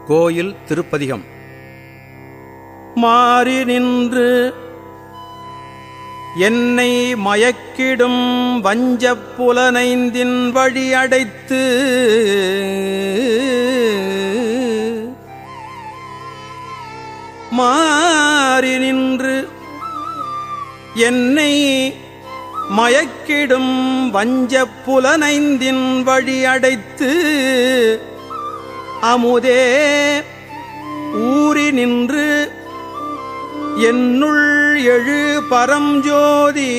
கோயில் திருப்பதிகம். மாறி நின்று என்னை மயக்கிடும் வஞ்சப் புலனைந்தின் வழி அடைத்து மாறி நின்று என்னை மயக்கிடும் வஞ்சப் புலனைந்தின் வழி அடைத்து அமுதே ஊறி நின்று என்னுள் எழு பரஞ்சோதி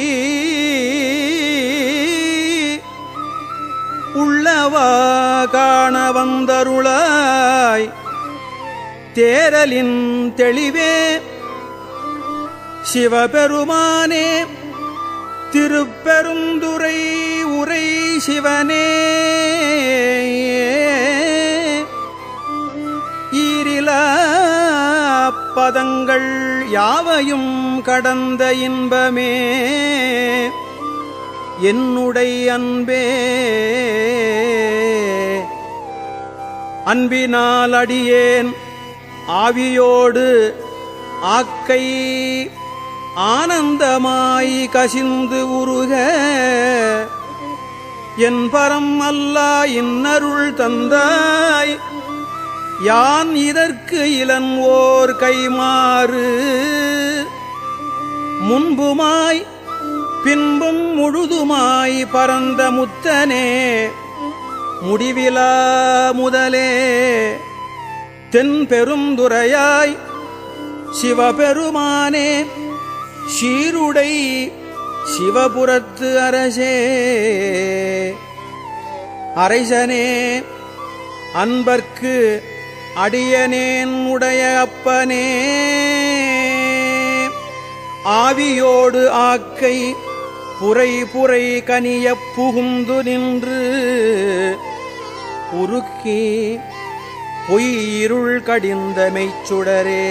உள்ளவா காண வந்தருளாய் தேரலின் தெளிவே சிவபெருமானே திருப்பெருந்துறை உரை சிவனே ஈரிலா பதங்கள் யாவையும் கடந்த இன்பமே என்னுடைய அன்பே அன்பினால் அடியேன் ஆவியோடு ஆக்கை ஆனந்தமாய் கசிந்து உருக என் பரம் அல்லா இன்னருள் தந்தாய் யான் இதற்கு இளன்வோர் கைமாறு முன்புமாய் பின்பும் முழுதுமாய் பரந்த முத்தனே முடிவிலா முதலே தென்பெருந்துறையாய் சிவபெருமானே சீருடை சிவபுரத்து அரசே அரைசனே அன்பர்க்கு அடியனேன் உடைய அப்பனே ஆவியோடு ஆக்கை புரை புரை கனியப் புகுந்து நின்று உருக்கி பொய்யிருள் கடிந்த மெய்ச்சுடரே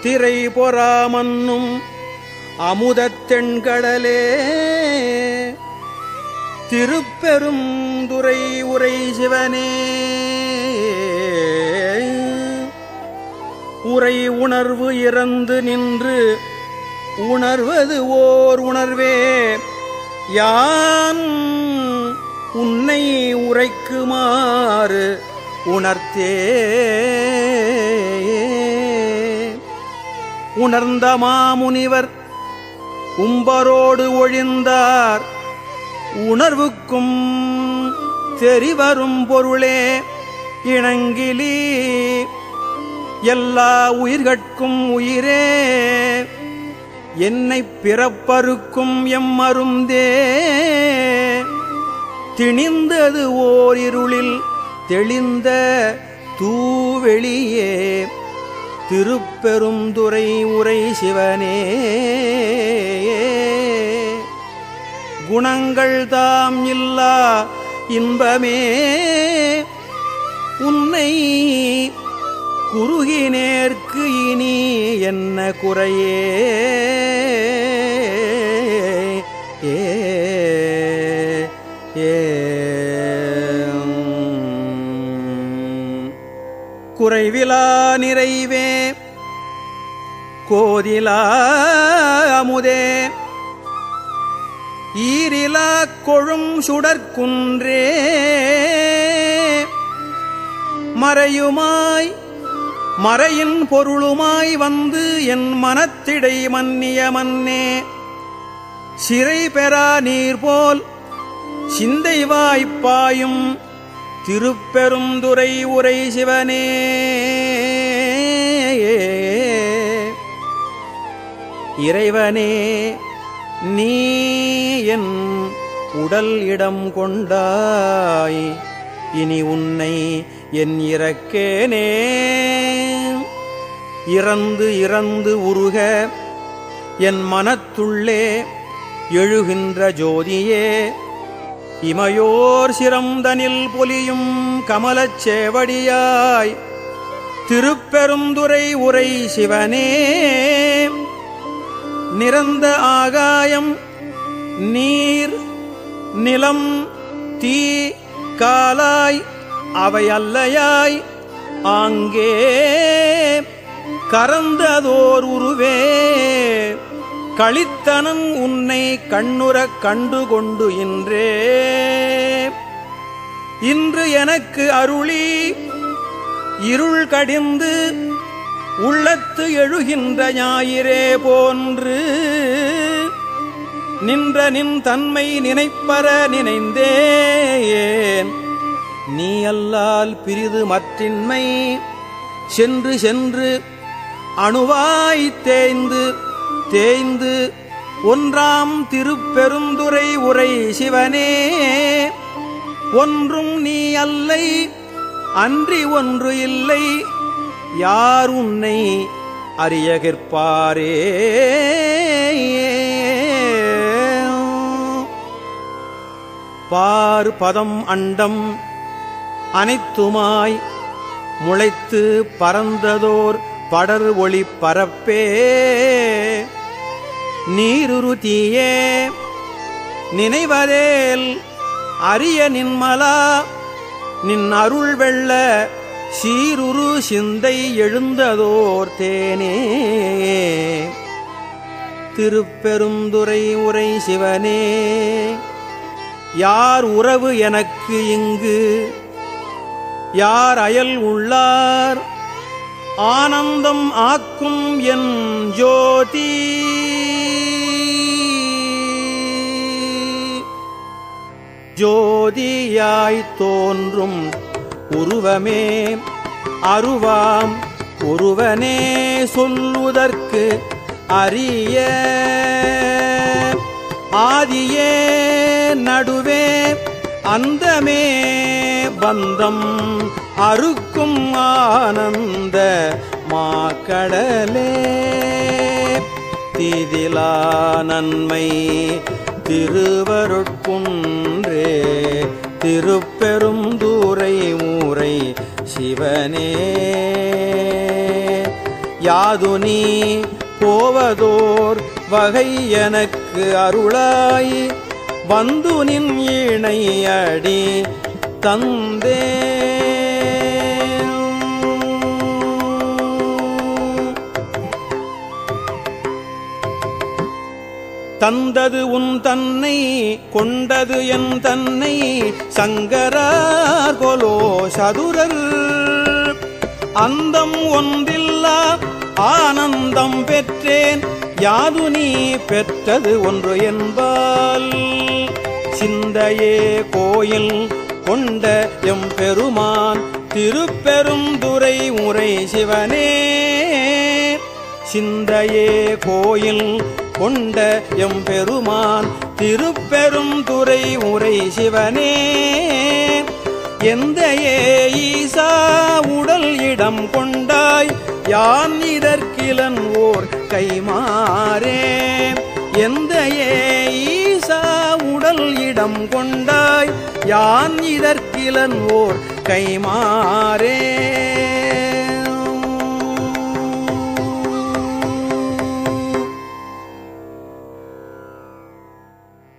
திரை பொறாமன்னும் அமுதத் தென்கடலே திருப்பெரும் துறை உரை சிவனே உரை உணர்வு இறந்து நின்று உணர்வது ஓர் உணர்வே யான் உன்னை உரைக்குமாறு உணர்த்தே உணர்ந்த மாமுனிவர் உம்பரோடு ஒழிந்தார் உணர்வுக்கும் தெரிவரும் பொருளே இணங்கிலி எல்லா உயிர்கட்கும் உயிரே என்னை பிறப்பறுக்கும் எம்மருந்தே திணிந்தது ஓர் இருளில் தெளிந்த தூவெளியே திருப்பெருந்துறை உரை சிவனே குணங்கள் தாம் இல்லா இன்பமே உன்னை குறுகினேற்கு இனி என்ன குறையே குறைவிலா நிறைவே கோதிலா அமுதே ஈரிலா கொழும் சுடற்குன்றே மறையுமாய் மறையின் பொருளுமாய் வந்து என் மனத்திடை மன்னிய மன்னே சிறை பெறா நீர் போல் சிந்தை வாய்ப்பாயும் திருப்பெருந்துறை உரை சிவனே இறைவனே நீ என் உடல் இடம் கொண்டாய் இனி உன்னை என் இறக்கேனே இறந்து இறந்து உருக என் மனத்துள்ளே எழுகின்ற ஜோதியே இமையோர் சிரம்தனில் பொலியும் கமலச் சேவடியாய் திருப்பெருந்துறை உரை சிவனே நிரந்த ஆகாயம் நீர் நிலம் தீ காலாய் அவை அல்லையாய் ஆங்கே கரந்ததோர் உருவே களித்தனன் உன்னை கண்ணுறக் கண்டு கொண்டு இன்று எனக்கு அருளி இருள் கடிந்து உள்ளத்து எழுகின்ற ஞாயிறே போன்று நின்ற நின் தன்மை நினைப்பற நினைந்தேன் நீ அல்லால் பிரிது மற்றின்மை சென்று சென்று அணுவாய் தேய்ந்து தேய்ந்து ஒன்றாம் திருப்பெருந்துறை உரை சிவனே ஒன்றும் நீ அல்லை அன்றி ஒன்று இல்லை யார் உன்னை அறியகிற்பாரே பார் பதம் அண்டம் அனைத்துமாய் முளைத்து பறந்ததோர் படர் ஒளி பரப்பே நீருரு தீயே நினைவதேல் அரிய நின்மலா நின் அருள் வெள்ள சீருரு சிந்தை எழுந்ததோர் தேனே திருப்பெருந்துறை உரை சிவனே யார் உறவு எனக்கு இங்கு யார் அயல் உள்ளார் ஆனந்தம் ஆக்கும் என் ஜோதி ஜோதியாய்த் தோன்றும் உருவமே அருவாம் ஒருவனே சொல்லுதற்கு அரிய ஆதியே நடுவே அந்தமே பந்தம் அறுக்கும் ஆனந்த மாக்கடலே தீதிலா நன்மை திருவருட்குன்றே திருப்பெருந்துறை ஊரை சிவனே யாது நீ போவதோர் வகை எனக்கு அருளாய் வந்து நின் இணை அடி தந்தே தந்தது உன் தன்னை கொண்டது என் தன்னை சங்கரார் கொலோ சதுரர் அந்தம் ஒன்றில்லா ஆனந்தம் பெற்றேன் யாது நீ பெற்றது ஒன்று என்பால் சிந்தையே கோயில் கொண்ட எம் பெருமான் திருப்பெருந்துறை உரை சிவனே சிந்தையே கோயில் கொண்ட எம் பெருமான் திருப்பெருந்துறை உரை சிவனே எந்தையே ஈசா உடல் இடம் கொண்டாய் யான் இதற்கிலன் ஓர் கைமாறே எந்தையே ஈசா உடல் இடம் கொண்டாய் யான் இதற்கிலன் ஓர் கைமாறே